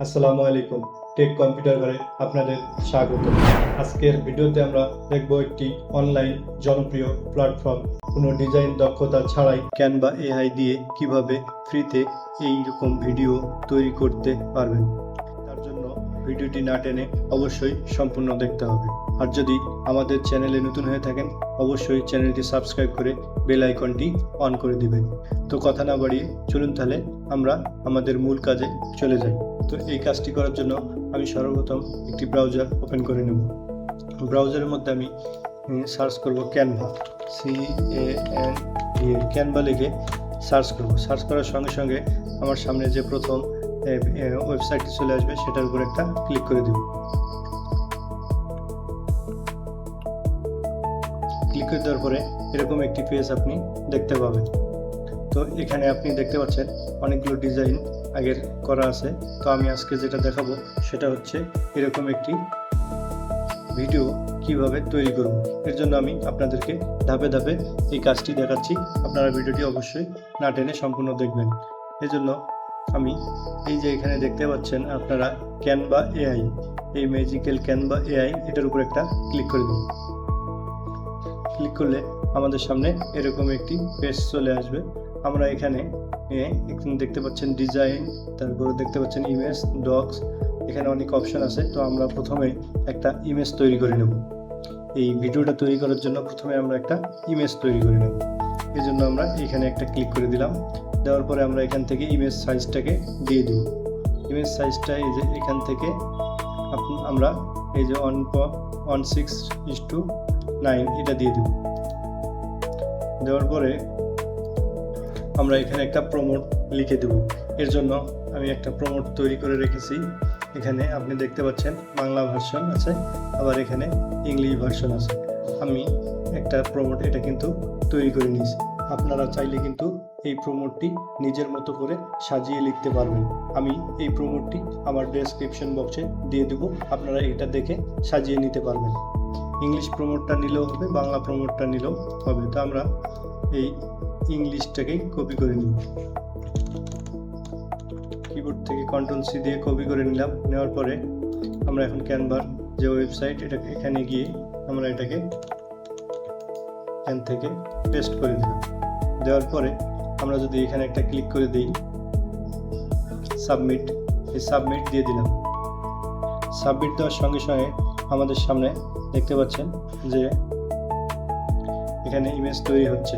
আসসালামু আলাইকুম। Take computer ঘরে আপনাদের স্বাগত। আজকের ভিডিওতে আমরা দেখব একটি অনলাইন জনপ্রিয় প্ল্যাটফর্ম কোনো ডিজাইন দক্ষতা ছাড়াই ক্যানভা এআই দিয়ে কিভাবে ফ্রিতে এইরকম ভিডিও তৈরি করতে পারবেন। তার জন্য ভিডিওটি না টেনে অবশ্যই সম্পূর্ণ দেখতে হবে। আর যদি আমাদের চ্যানেলে নতুন হয়ে থাকেন অবশ্যই চ্যানেলটি সাবস্ক্রাইব করে বেল আইকনটি অন করে দিবেন। তো কথা না বাড়িয়ে চলুন তাহলে আমরা আমাদের মূল কাজে চলে যাই। তো এই কাজটি করার জন্য আমি সর্বপ্রথম একটি ব্রাউজার ওপেন করে নেব। ব্রাউজারের মধ্যে আমি সার্চ করব ক্যানভা, ক্যানভা লিখে সার্চ করব। সার্চ করার সঙ্গে সঙ্গে আমার সামনে যে প্রথম ওয়েবসাইটটি চলে আসবে সেটার উপর একটা ক্লিক করে দেব। ক্লিক করে দেওয়ার পরে এরকম একটি পেজ আপনি দেখতে পাবেন। তো এখানে আপনি দেখতে পাচ্ছেন অনেকগুলো ডিজাইন আগের করা আছে। তো আমি আজকে যেটা দেখাবো সেটা হচ্ছে এরকম একটি ভিডিও কিভাবে তৈরি করব। এর জন্য আমি আপনাদেরকে ধাপে ধাপে এই কাজটি দেখাচ্ছি। আপনারা ভিডিওটি অবশ্যই না টেনে সম্পূর্ণ দেখবেন। এজন্য আমি এই যে এখানে দেখতে পাচ্ছেন আপনারা ক্যানভা এআই, এই ম্যাজিক্যাল ক্যানভা এআই, এটার উপর একটা ক্লিক করে দিন। ক্লিক করলে আমাদের সামনে এরকম একটি পেজ চলে আসবে। আমরা এখানে দেখতে পাচ্ছেন ডিজাইন, তারপরে দেখতে পাচ্ছেন ইমেজ, ডক্স, এখানে অনেক অপশন আছে। তো আমরা প্রথমে একটা ইমেজ তৈরি করে নেব। এই ভিডিওটা তৈরি করার জন্য প্রথমে আমরা একটা ইমেজ তৈরি করে নেব। এই জন্য আমরা এখানে একটা ক্লিক করে দিলাম। দেওয়ার পরে আমরা এখান থেকে ইমেজ সাইজটাকে দিয়ে দেব। ইমেজ সাইজটা এই যে এখান থেকে আমরা এই যে 1:6:9 এটা দিয়ে দেব। দেওয়ার পরে আমরা এখানে একটা প্রমোট লিখে দেব। এর জন্য আমি একটা প্রমোট তৈরি করে রেখেছি। এখানে আপনি দেখতে পাচ্ছেন বাংলা ভার্সন আছে, আবার এখানে ইংলিশ ভার্সন আছে। আমি একটা প্রমোট এটা কিন্তু তৈরি করে নিয়েছি। আপনারা চাইলে কিন্তু এই প্রমোটটি নিজের মতো করে সাজিয়ে লিখতে পারবেন। আমি এই প্রমোটটি আমার ডেসক্রিপশন বক্সে দিয়ে দেব, আপনারা এটা দেখে সাজিয়ে নিতে পারবেন। ইংলিশ প্রমোটটা নিলেও হবে, বাংলা প্রমোটটা নিলেও হবে। তো আমরা এই ইংলিশটাকেই কপি করে নিই। কিবোর্ড থেকে Ctrl+C দিয়ে কপি করে নিলাম। নেওয়ার পরে আমরা এখন ক্যানভার যে ওয়েবসাইট এখানে গিয়ে আমরা এটাকে এখান থেকে পেস্ট করে দিলাম। দেওয়ার পরে আমরা যদি এখানে একটা ক্লিক করে দিই সাবমিট, এই সাবমিট দিয়ে দিলাম। সাবমিট দেওয়ার সঙ্গে সঙ্গে আমাদের সামনে দেখতে পাচ্ছেন যে এখানে ইমেজ তৈরি হচ্ছে।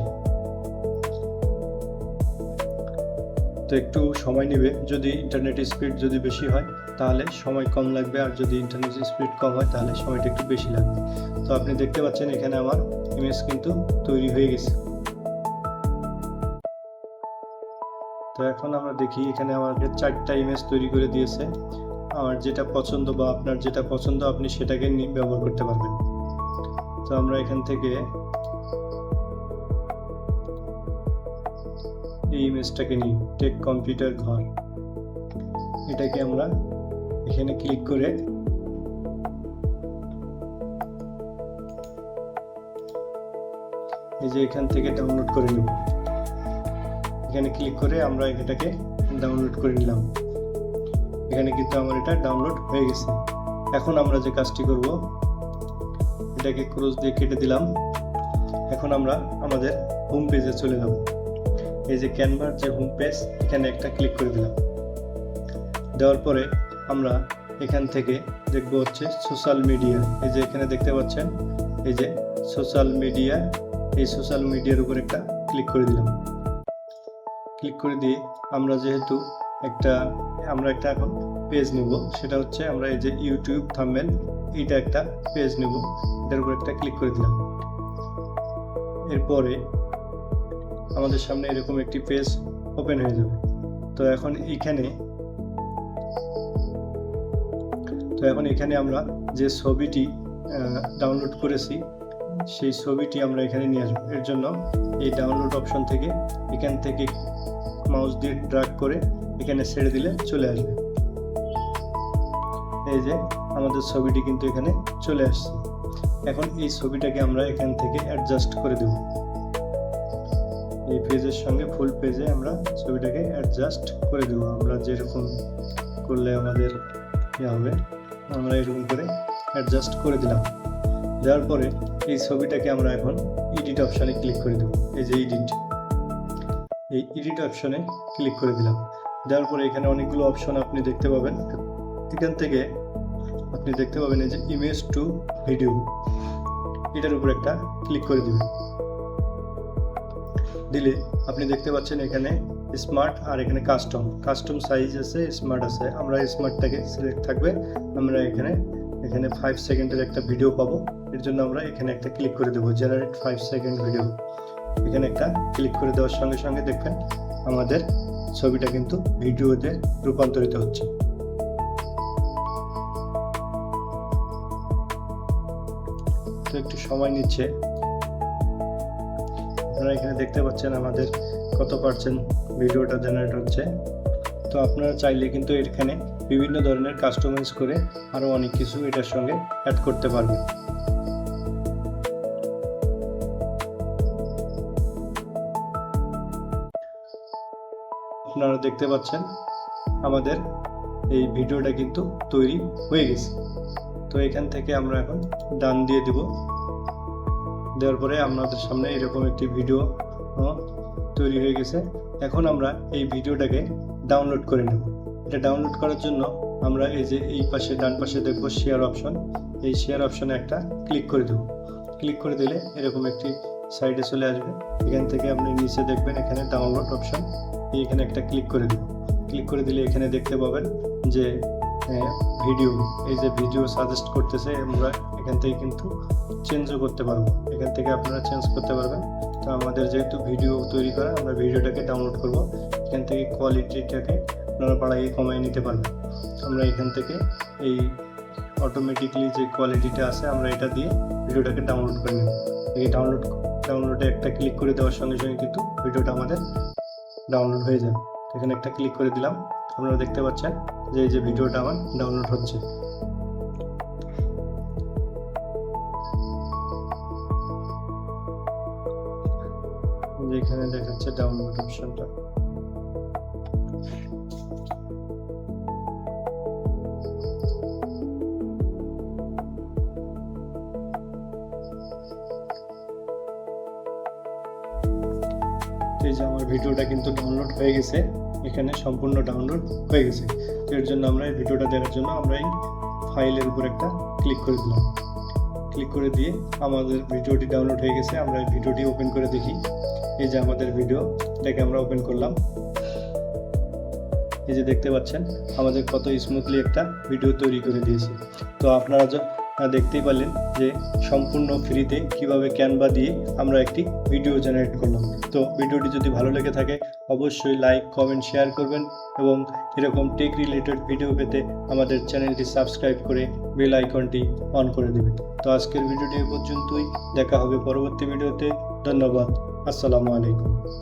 তো একটু সময় নেবে। যদি ইন্টারনেট স্পিড যদি বেশি হয় তাহলে সময় কম লাগবে, আর যদি ইন্টারনেট স্পিড কম হয় তাহলে সময়টা একটু বেশি লাগবে। তো আপনি দেখতে পাচ্ছেন এখানে আমার ইমেজ কিন্তু তৈরি হয়ে গেছে। তো এখন আমরা দেখি এখানে আমাকে 4টা ইমেজ তৈরি করে দিয়েছে। আমার যেটা পছন্দ বা আপনার যেটা পছন্দ আপনি সেটাকে ব্যবহার করতে পারবেন। তো আমরা এখান থেকে এই ইমেজটাকে নিই, টেক কম্পিউটার ঘর, এটাকে আমরা এখানে ক্লিক করে এই যে এখান থেকে ডাউনলোড করে নেব। এখানে ক্লিক করে আমরা এটাকে ডাউনলোড করে নিলাম। এখানে কিন্তু আমার এটা ডাউনলোড হয়ে গেছে। এখন আমরা যে কাজটি করব এটাকে ক্রস দিয়ে কেটে দিলাম। এখন আমরা আমাদের হোম পেজে চলে যাব। এই যে ক্যানভার যে হোম পেজ, এখানে একটা ক্লিক করে দিলাম। দেওয়ার পরে আমরা এখান থেকে দেখব হচ্ছে সোশ্যাল মিডিয়া। এই যে এখানে দেখতে পাচ্ছেন এই যে সোশ্যাল মিডিয়া, এই সোশ্যাল মিডিয়ার উপর একটা ক্লিক করে দিলাম। ক্লিক করে দিয়ে আমরা যেহেতু আমরা একটা এখন পেজ নেব, সেটা হচ্ছে আমরা এই যে ইউটিউব থাম্বনেল, এইটা একটা পেজ নেব। এটার উপর একটা ক্লিক করে দিলাম। এরপরে আমাদের সামনে এরকম একটি পেজ ওপেন হয়ে যাবে। তো এখন এখানে আমরা যে ছবিটি ডাউনলোড করেছি সেই ছবিটি আমরা এখানে নিয়ে আসবো। এর জন্য এই ডাউনলোড অপশন থেকে এখান থেকে মাউস দিয়ে ড্র্যাগ করে এখানে ছেড়ে দিলে চলে আসবে। এই যে আমাদের ছবিটি কিন্তু এখানে চলে আসছে। এখন এই ছবিটাকে আমরা এখান থেকে অ্যাডজাস্ট করে দেব। এই পেজের সঙ্গে ফুল পেজে আমরা ছবিটাকে অ্যাডজাস্ট করে দেব আমরা যেরকম করলে আমাদের হবে, আমরা এরকম করে অ্যাডজাস্ট করে দিলাম। দেওয়ার পরে এই ছবিটাকে আমরা এখন এডিট অপশানে ক্লিক করে দেবো। এই যে এই এডিট অপশানে ক্লিক করে দিলাম। দেওয়ার পরে এখানে অনেকগুলো অপশন আপনি দেখতে পাবেন। এখান থেকে আপনি দেখতে পাবেন এই যে ইমেজ টু ভিডিও, এটার উপর একটা ক্লিক করে দিবেন। দিলে আপনি দেখতে পাচ্ছেন এখানে স্মার্ট আর এখানে কাস্টম সাইজ আছে, স্মার্ট আছে। আমরা স্মার্টটাকে সিলেক্ট থাকবে। আমরা এখানে 5 সেকেন্ডের একটা ভিডিও পাবো, এর জন্য আমরা এখানে একটা ক্লিক করে দেবো, জেনারেট 5 সেকেন্ড ভিডিও। এখানে একটা ক্লিক করে দেওয়ার সঙ্গে সঙ্গে দেখবেন আমাদের ছবিটা কিন্তু ভিডিওতে রূপান্তরিত হচ্ছে। তো একটু সময় নিচ্ছে। আপনারা এখানে দেখতে পাচ্ছেন আমাদের কত পার্সেন্ট ভিডিওটা জেনারেট হচ্ছে। তো আপনারা চাইলে কিন্তু এখানে বিভিন্ন ধরনের কাস্টমাইজ করে আরও অনেক কিছু এটার সঙ্গে অ্যাড করতে পারবেন। আপনারা দেখতে পাচ্ছেন আমাদের এই ভিডিওটা কিন্তু তৈরি হয়ে গেছে। তো এখান থেকে আমরা এখন ডান দিয়ে দিব। দেওয়ার পরে আপনাদের সামনে এরকম একটি ভিডিও তৈরি হয়ে গেছে। এখন আমরা এই ভিডিওটাকে ডাউনলোড করে নেব। এটা ডাউনলোড করার জন্য আমরা এই যে এই পাশে ডান পাশে দেখব শেয়ার অপশন, এই শেয়ার অপশনে একটা ক্লিক করে দেব। ক্লিক করে দিলে এরকম একটি সাইডে চলে আসবে। এখান থেকে আপনি নিচে দেখবেন এখানে ডাউনলোড অপশন, এখানে একটা ক্লিক করে দেব। ক্লিক করে দিলে এখানে দেখতে পাবেন যে ভিডিও, এই যে ভিডিও সাজেস্ট করতেছে, আমরা এখান থেকে কিন্তু চেঞ্জও করতে পারবো। এখান থেকে আপনারা চেঞ্জ করতে পারবেন। তো আমাদের যেহেতু ভিডিও তৈরি করা, আমরা ভিডিওটাকে ডাউনলোড করব। এখান থেকে কোয়ালিটিটাকে আপনারা বাড়িয়ে কমিয়ে নিতে পারবেন। আমরা এখান থেকে এই অটোমেটিকলি যে কোয়ালিটিটা আছে আমরা এটা দিয়ে ভিডিওটাকে ডাউনলোড করে নেব। এই ডাউনলোডে একটা ক্লিক করে দেওয়ার সঙ্গে সঙ্গে কিন্তু ভিডিওটা আমাদের ডাউনলোড হয়ে যাবে। এখানে একটা ক্লিক করে দিলাম। আপনারা দেখতে পাচ্ছেন যে এই যে ভিডিওটা আমার ডাউনলোড হচ্ছে। এখানে দেখাচ্ছে ডাউনলোড অপশনটা। এই যে আমার ভিডিওটা কিন্তু ডাউনলোড হয়ে গেছে, এখানে সম্পূর্ণ ডাউনলোড হয়ে গেছে। তো এর জন্য আমরা এই ভিডিওটা দেখার জন্য আমরা এই ফাইলের উপর একটা ক্লিক করে দিলাম। ক্লিক করে দিয়ে আমাদের ভিডিওটি ডাউনলোড হয়ে গেছে। আমরা এই ভিডিওটি ওপেন করে দেখি। এই যে আমাদের ভিডিওটাকে আমরা ওপেন করলাম। এই যে দেখতে পাচ্ছেন আমাদের কত স্মুথলি একটা ভিডিও তৈরি করে দিয়েছে। তো আপনারা দেখতেই পারলেন যে সম্পূর্ণ ফ্রিতে কিভাবে ক্যানভা দিয়ে আমরা একটি ভিডিও জেনারেট করলাম। তো ভিডিওটি যদি ভালো লেগে থাকে অবশ্যই লাইক, কমেন্ট, শেয়ার করবেন এবং এরকম টেক রিলেটেড ভিডিও পেতে আমাদের চ্যানেলটি সাবস্ক্রাইব করে বেল আইকনটি অন করে দেবেন। তো আজকের ভিডিওটি এ পর্যন্তই। দেখা হবে পরবর্তী ভিডিওতে। ধন্যবাদ। আসসালামু আলাইকুম।